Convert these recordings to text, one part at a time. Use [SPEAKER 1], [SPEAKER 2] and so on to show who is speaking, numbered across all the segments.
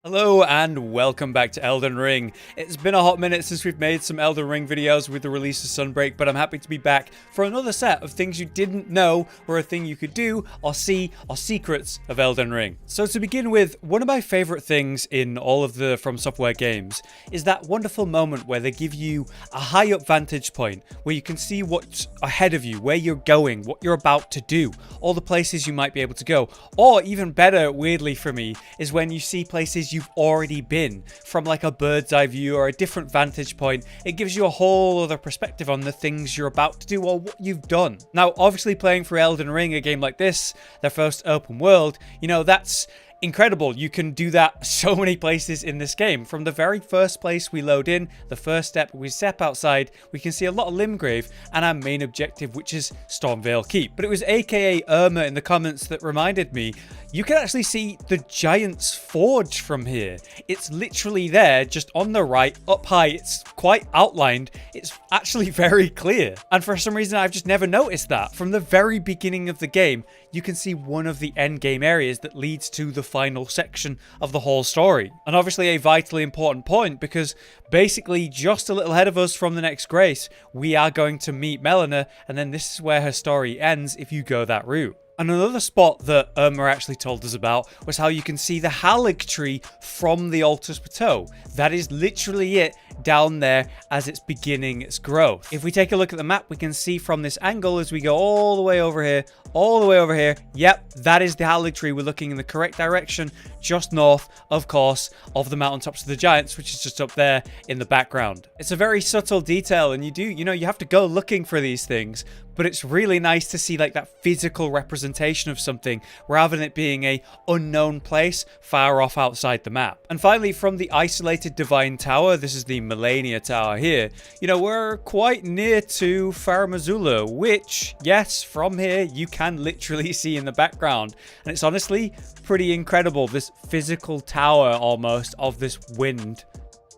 [SPEAKER 1] Hello and welcome back to Elden Ring. It's been a hot minute since we've made some Elden Ring videos with the release of Sunbreak, but I'm happy to be back for another set of things you didn't know were a thing you could do or see or secrets of Elden Ring. So to begin with, one of my favorite things in all of the From Software games is that wonderful moment where they give you a high up vantage point where you can see what's ahead of you, where you're going, what you're about to do, all the places you might be able to go. Or even better, weirdly for me, is when you see places you've already been from like a bird's eye view or a different vantage point. It gives you a whole other perspective on the things you're about to do or what you've done. Now, obviously playing through Elden Ring, a game like this, their first open world, that's incredible. You can do that so many places in this game. From the very first place we load in, the first step, we step outside, we can see a lot of Limgrave and our main objective, which is Stormvale Keep. But it was aka Irma in the comments that reminded me, you can actually see the Giant's Forge from here. It's literally there, just on the right, up high. It's quite outlined. It's actually very clear. And for some reason, I've just never noticed that. From the very beginning of the game, you can see one of the end game areas that leads to the final section of the whole story. And obviously a vitally important point, because basically just a little ahead of us from the next grace, we are going to meet Melina, and then this is where her story ends if you go that route. And another spot that Irma actually told us about was how you can see the Hallig Tree from the Altus Plateau. That is literally it down there as it's beginning its growth. If we take a look at the map, we can see from this angle as we go all the way over here, yep, that is the Hallig Tree. We're looking in the correct direction, just north, of course, of the mountaintops of the Giants, which is just up there in the background. It's a very subtle detail, and you have to go looking for these things, but it's really nice to see like that physical representation of something rather than it being a unknown place far off outside the map. And finally, from the isolated Divine Tower, this is the Melania Tower here, we're quite near to Faramazula, which, yes, from here you can literally see in the background. And it's honestly pretty incredible, this physical tower almost of this wind,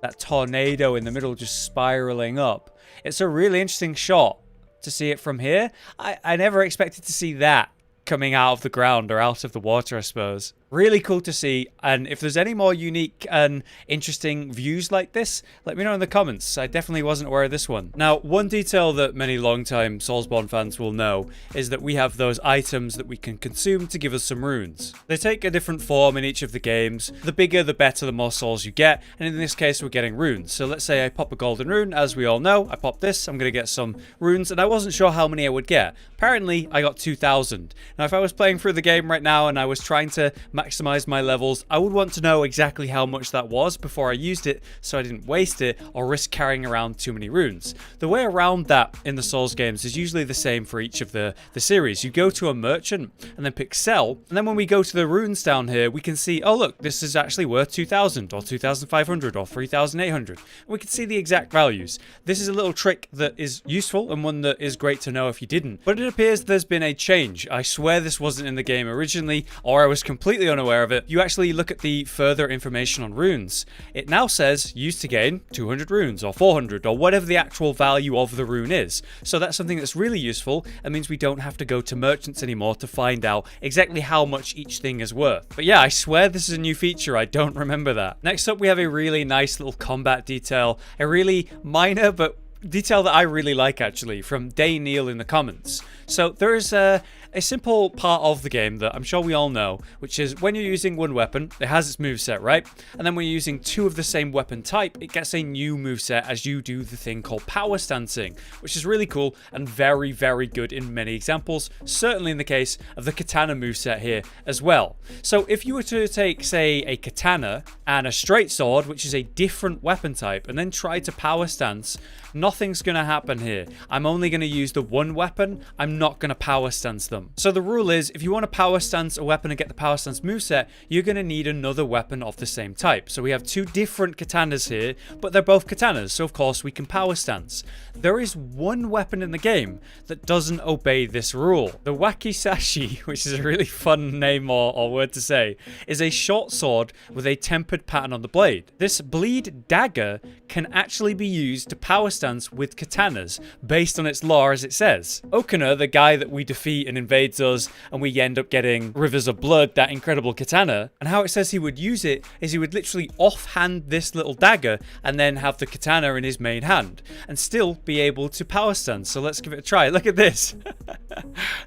[SPEAKER 1] that tornado in the middle just spiraling up. It's a really interesting shot to see it from here. I never expected to see that coming out of the ground or out of the water, I suppose. Really cool to see, and if there's any more unique and interesting views like this, let me know in the comments. I definitely wasn't aware of this one. Now, one detail that many long-time Soulsborne fans will know is that we have those items that we can consume to give us some runes. They take a different form in each of the games. The bigger, the better, the more souls you get, and in this case, we're getting runes. So let's say I pop a golden rune, as we all know. I pop this, I'm going to get some runes, and I wasn't sure how many I would get. Apparently, I got 2,000. Now, if I was playing through the game right now and I was trying to maximize my levels, I would want to know exactly how much that was before I used it so I didn't waste it or risk carrying around too many runes. The way around that in the Souls games is usually the same for each of the series. You go to a merchant and then pick sell, and then when we go to the runes down here, we can see, oh look, this is actually worth 2,000 or 2,500 or 3,800. We can see the exact values. This is a little trick that is useful and one that is great to know if you didn't. But it appears there's been a change. I swear this wasn't in the game originally, or I was completely unaware of it. You actually look at the further information on runes. It now says used to gain 200 runes or 400 or whatever the actual value of the rune is. So that's something that's really useful. It means we don't have to go to merchants anymore to find out exactly how much each thing is worth. But yeah, I swear this is a new feature. I don't remember that. Next up, we have a really nice little combat detail. A really minor but detail that I really like, actually, from Day Neil in the comments. So there is a simple part of the game that I'm sure we all know, which is when you're using one weapon, it has its moveset, right? And then when you're using two of the same weapon type, it gets a new moveset as you do the thing called power stancing, which is really cool and very, very good in many examples, certainly in the case of the katana moveset here as well. So if you were to take, say, a katana and a straight sword, which is a different weapon type, and then try to power stance, nothing's going to happen here. I'm only going to use the one weapon. I'm not going to power stance them. So the rule is, if you want to power stance a weapon and get the power stance moveset, you're going to need another weapon of the same type. So we have two different katanas here, but they're both katanas, so of course we can power stance. There is one weapon in the game that doesn't obey this rule. The Wakizashi, which is a really fun name or word to say, is a short sword with a tempered leopard pattern on the blade. This bleed dagger can actually be used to power stance with katanas, based on its lore as it says. Okuna, the guy that we defeat and invades us, and we end up getting Rivers of Blood, that incredible katana, and how it says he would use it is he would literally offhand this little dagger and then have the katana in his main hand and still be able to power stance. So let's give it a try. Look at this.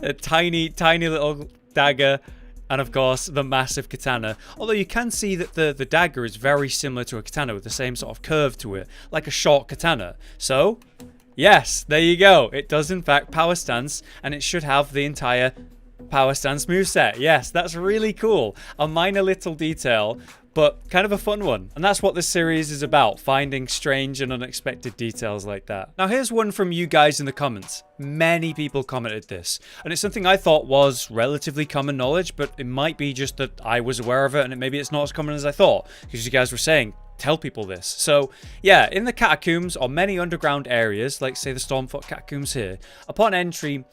[SPEAKER 1] A tiny little dagger, and of course the massive katana. Although you can see that the dagger is very similar to a katana with the same sort of curve to it, like a short katana. So yes, there you go. It does in fact power stance, and it should have the entire power stance moveset. Yes, that's really cool. A minor little detail, but kind of a fun one. And that's what this series is about, finding strange and unexpected details like that. Now here's one from you guys in the comments. Many people commented this, and it's something I thought was relatively common knowledge, but it might be just that I was aware of it, and maybe it's not as common as I thought, because you guys were saying, tell people this. So yeah, in the catacombs or many underground areas, like say the Stormfoot catacombs here, upon entry,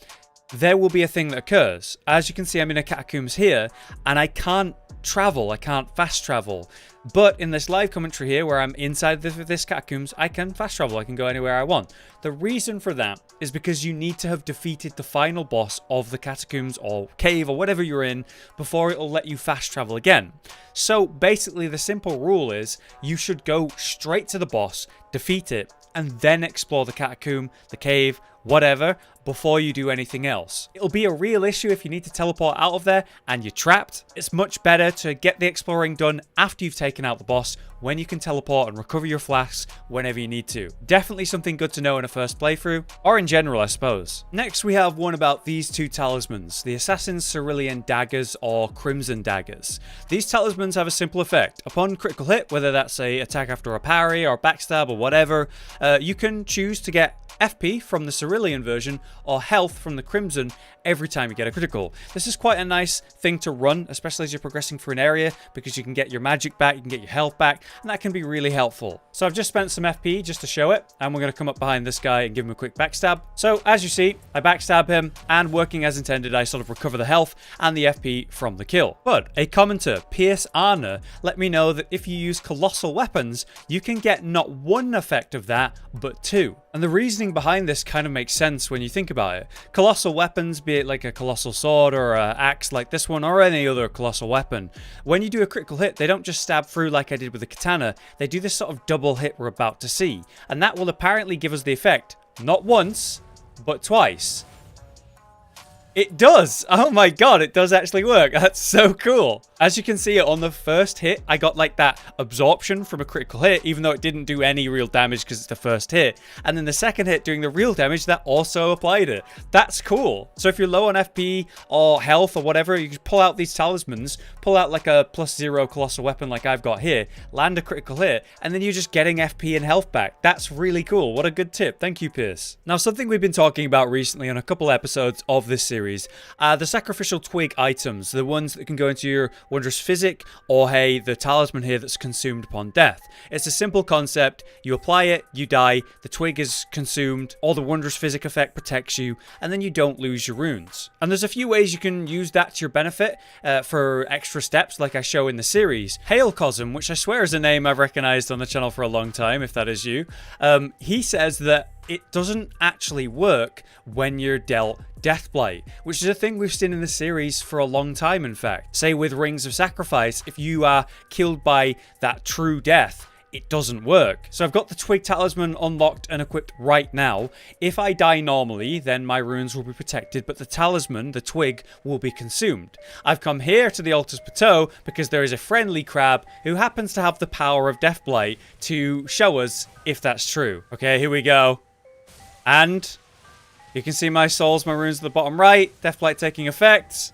[SPEAKER 1] there will be a thing that occurs. As you can see, I'm in a catacombs here, and I can't travel. I can't fast travel. But in this live commentary here, where I'm inside this catacombs, I can fast travel. I can go anywhere I want. The reason for that is because you need to have defeated the final boss of the catacombs or cave or whatever you're in before it'll let you fast travel again. So basically the simple rule is you should go straight to the boss, defeat it, and then explore the catacomb, the cave, whatever, before you do anything else. It'll be a real issue if you need to teleport out of there and you're trapped. It's much better to get the exploring done after you've taken out the boss, when you can teleport and recover your flasks whenever you need to. Definitely something good to know in a first playthrough, or in general I suppose. Next we have one about these two talismans, the Assassin's Cerulean daggers or Crimson daggers. These talismans have a simple effect. Upon critical hit, whether that's a attack after a parry or backstab or whatever, you can choose to get FP from the Cerulean version or health from the Crimson every time you get a critical. This is quite a nice thing to run, especially as you're progressing through an area, because you can get your magic back, you can get your health back, and that can be really helpful. So I've just spent some FP just to show it, and we're going to come up behind this guy and give him a quick backstab. So as you see, I backstab him, and working as intended, I sort of recover the health and the FP from the kill. But a commenter, Pierce Arner, let me know that if you use colossal weapons, you can get not one effect of that, but two. And the reasoning behind this kind of makes sense when you think about it. Colossal weapons, be it like a colossal sword or an axe like this one or any other colossal weapon, when you do a critical hit, they don't just stab through like I did with the katana, they do this sort of double hit we're about to see. And that will apparently give us the effect, not once, but twice. It does! Oh my god, it does actually work. That's so cool. As you can see, on the first hit, I got like that absorption from a critical hit, even though it didn't do any real damage because it's the first hit. And then the second hit doing the real damage, that also applied it. That's cool. So if you're low on FP or health or whatever, you can pull out these talismans, pull out like a +0 colossal weapon like I've got here, land a critical hit, and then you're just getting FP and health back. That's really cool. What a good tip. Thank you, Pierce. Now, something we've been talking about recently on a couple episodes of this series, the sacrificial twig items, the ones that can go into your wondrous physic, or hey, the talisman here that's consumed upon death. It's a simple concept. You apply it, you die, the twig is consumed, or the wondrous physic effect protects you, and then you don't lose your runes. And there's a few ways you can use that to your benefit for extra steps like I show in the series. Hailcosm, which I swear is a name I've recognized on the channel for a long time, if that is you, he says that it doesn't actually work when you're dealt Deathblight, which is a thing we've seen in the series for a long time, in fact. Say with Rings of Sacrifice, if you are killed by that true death, it doesn't work. So I've got the Twig Talisman unlocked and equipped right now. If I die normally, then my runes will be protected, but the talisman, the twig, will be consumed. I've come here to the Altar's Plateau because there is a friendly crab who happens to have the power of Deathblight to show us if that's true. Okay, here we go. And you can see my souls, my runes at the bottom right. Deathblight taking effect.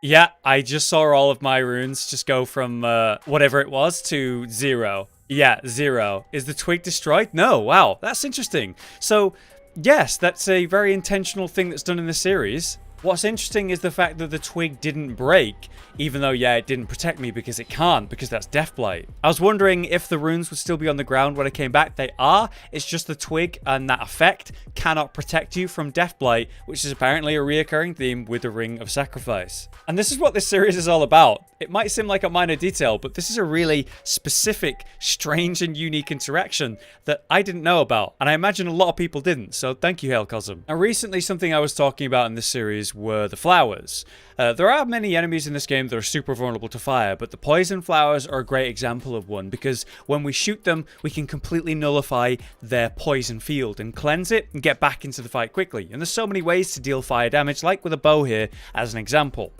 [SPEAKER 1] Yeah, I just saw all of my runes just go from whatever it was to 0. Yeah, 0. Is the twig destroyed? No. Wow, that's interesting. So, yes, that's a very intentional thing that's done in the series. What's interesting is the fact that the twig didn't break, even though, yeah, it didn't protect me because it can't, because that's Deathblight. I was wondering if the runes would still be on the ground when I came back. They are. It's just the twig and that effect cannot protect you from Deathblight, which is apparently a reoccurring theme with the Ring of Sacrifice. And this is what this series is all about. It might seem like a minor detail, but this is a really specific, strange, and unique interaction that I didn't know about, and I imagine a lot of people didn't, so thank you, Hailcosm. And recently, something I was talking about in this series were the flowers. There are many enemies in this game that are super vulnerable to fire, but the poison flowers are a great example of one, because when we shoot them, we can completely nullify their poison field and cleanse it and get back into the fight quickly. And there's so many ways to deal fire damage, like with a bow here, as an example.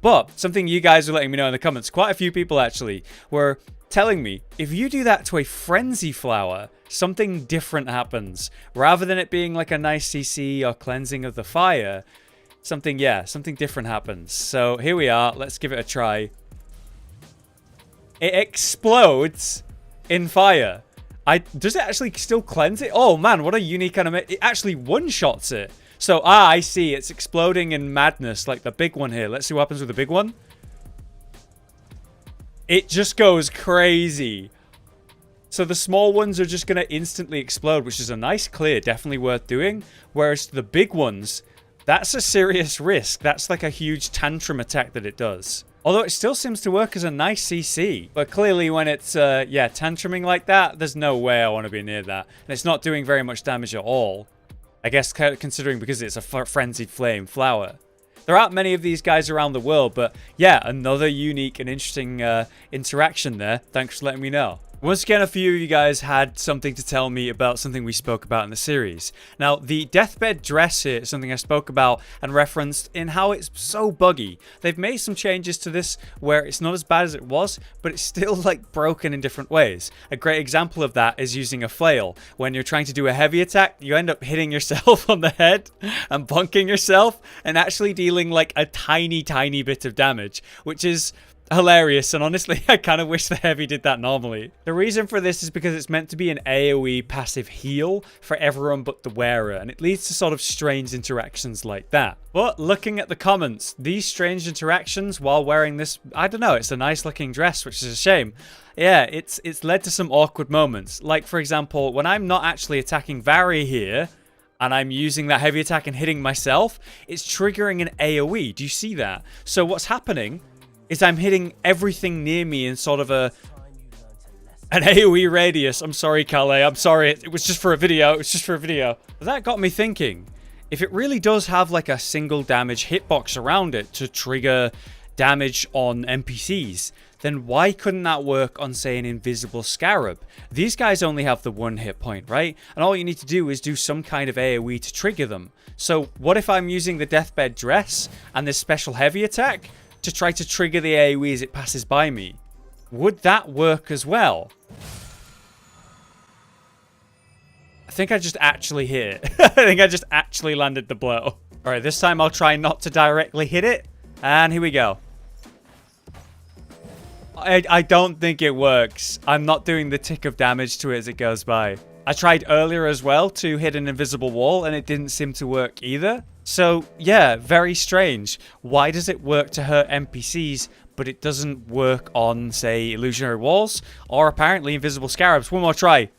[SPEAKER 1] But something you guys are letting me know in the comments, quite a few people actually, were telling me, if you do that to a frenzy flower, something different happens. Rather than it being like a nice CC or cleansing of the fire, something different happens. So here we are. Let's give it a try. It explodes in fire. Does it actually still cleanse it? Oh man, what a unique animation. It actually one-shots it. So, I see. It's exploding in madness like the big one here. Let's see what happens with the big one. It just goes crazy. So the small ones are just going to instantly explode, which is a nice clear, definitely worth doing. Whereas the big ones, that's a serious risk. That's like a huge tantrum attack that it does. Although it still seems to work as a nice CC. But clearly when it's, tantruming like that, there's no way I want to be near that. And it's not doing very much damage at all. I guess considering because it's a frenzied flame flower. There aren't many of these guys around the world, but yeah, another unique and interesting interaction there. Thanks for letting me know. Once again, a few of you guys had something to tell me about something we spoke about in the series. Now, the Deathbed Dress here is something I spoke about and referenced in how it's so buggy. They've made some changes to this where it's not as bad as it was, but it's still like broken in different ways. A great example of that is using a flail. When you're trying to do a heavy attack, you end up hitting yourself on the head and bonking yourself and actually dealing like a tiny, tiny bit of damage, which is hilarious, and honestly, I kind of wish the heavy did that normally. The reason for this is because it's meant to be an AoE passive heal for everyone but the wearer, and it leads to sort of strange interactions like that. But looking at the comments, these strange interactions while wearing this, I don't know, it's a nice looking dress, which is a shame. Yeah, it's led to some awkward moments. Like, for example, when I'm not actually attacking Vari here, and I'm using that heavy attack and hitting myself, it's triggering an AoE. Do you see that? So what's happening is I'm hitting everything near me in sort of an AoE radius. I'm sorry, Calais. I'm sorry. It was just for a video. It was just for a video. But that got me thinking. If it really does have like a single damage hitbox around it to trigger damage on NPCs, then why couldn't that work on, say, an invisible Scarab? These guys only have the one hit point, right? And all you need to do is do some kind of AoE to trigger them. So what if I'm using the Deathbed Dress and this special heavy attack to try to trigger the AoE as it passes by me? Would that work as well? I think I just actually hit it. I think I just actually landed the blow. Alright, this time I'll try not to directly hit it. And here we go. I don't think it works. I'm not doing the tick of damage to it as it goes by. I tried earlier as well to hit an invisible wall and it didn't seem to work either. So, yeah, very strange. Why does it work to hurt NPCs, but it doesn't work on, say, illusionary walls? Or apparently invisible Scarabs? One more try.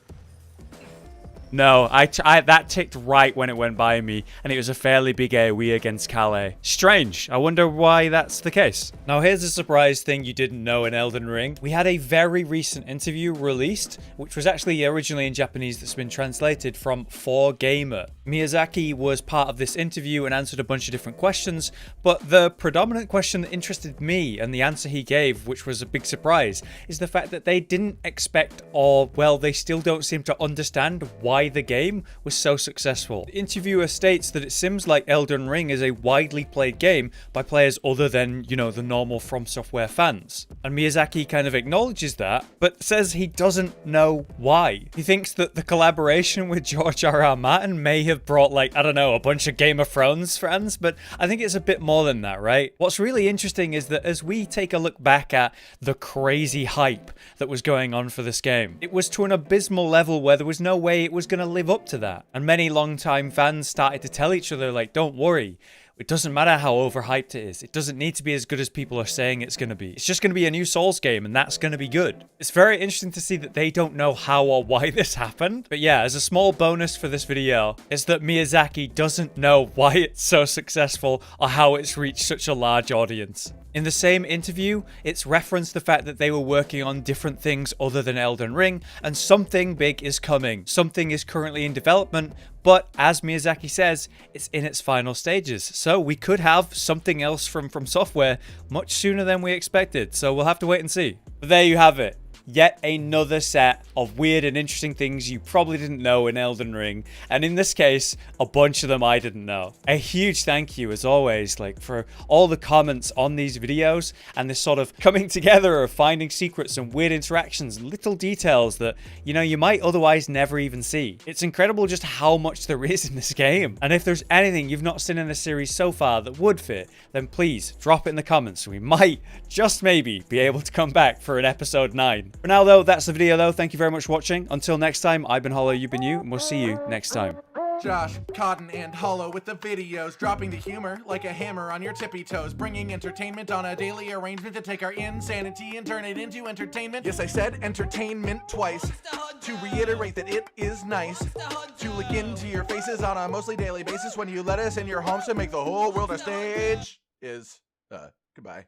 [SPEAKER 1] No, that ticked right when it went by me, and it was a fairly big AoE against Calais. Strange. I wonder why that's the case. Now, here's a surprise thing you didn't know in Elden Ring. We had a very recent interview released, which was actually originally in Japanese that's been translated from 4Gamer. Miyazaki was part of this interview and answered a bunch of different questions, but the predominant question that interested me and the answer he gave, which was a big surprise, is the fact that they didn't expect, or, well, they still don't seem to understand why the game was so successful. The interviewer states that it seems like Elden Ring is a widely played game by players other than, you know, the normal From Software fans. And Miyazaki kind of acknowledges that, but says he doesn't know why. He thinks that the collaboration with George R.R. Martin may have brought, like, I don't know, a bunch of Game of Thrones fans, but I think it's a bit more than that, right? What's really interesting is that as we take a look back at the crazy hype that was going on for this game, it was to an abysmal level where there was no way it was going to live up to that. And many longtime fans started to tell each other, like, don't worry, It doesn't matter how overhyped it is. It doesn't need to be as good as people are saying it's going to be. It's just going to be a new Souls game, and that's going to be good. It's very interesting to see that they don't know how or why this happened. But yeah, as a small bonus for this video, is that Miyazaki doesn't know why it's so successful or how it's reached such a large audience. In the same interview, it's referenced the fact that they were working on different things other than Elden Ring, and something big is coming. Something is currently in development, but as Miyazaki says, it's in its final stages. So we could have something else from Software much sooner than we expected. So we'll have to wait and see. But there you have it. Yet another set of weird and interesting things you probably didn't know in Elden Ring, and in this case, a bunch of them I didn't know. A huge thank you, as always, for all the comments on these videos, and this sort of coming together of finding secrets and weird interactions, little details that, you might otherwise never even see. It's incredible just how much there is in this game, and if there's anything you've not seen in this series so far that would fit, then please drop it in the comments. We might, just maybe, be able to come back for an episode 9. For now, though, that's the video, though. Thank you very much for watching. Until next time, I've been Hollow, you've been you, and we'll see you next time.
[SPEAKER 2] Josh, Cotton, and Hollow with the videos, dropping the humor like a hammer on your tippy toes, bringing entertainment on a daily arrangement to take our insanity and turn it into entertainment. Yes, I said entertainment twice, to reiterate that it is nice to look into your faces on a mostly daily basis when you let us in your homes to make the whole world a stage. Goodbye.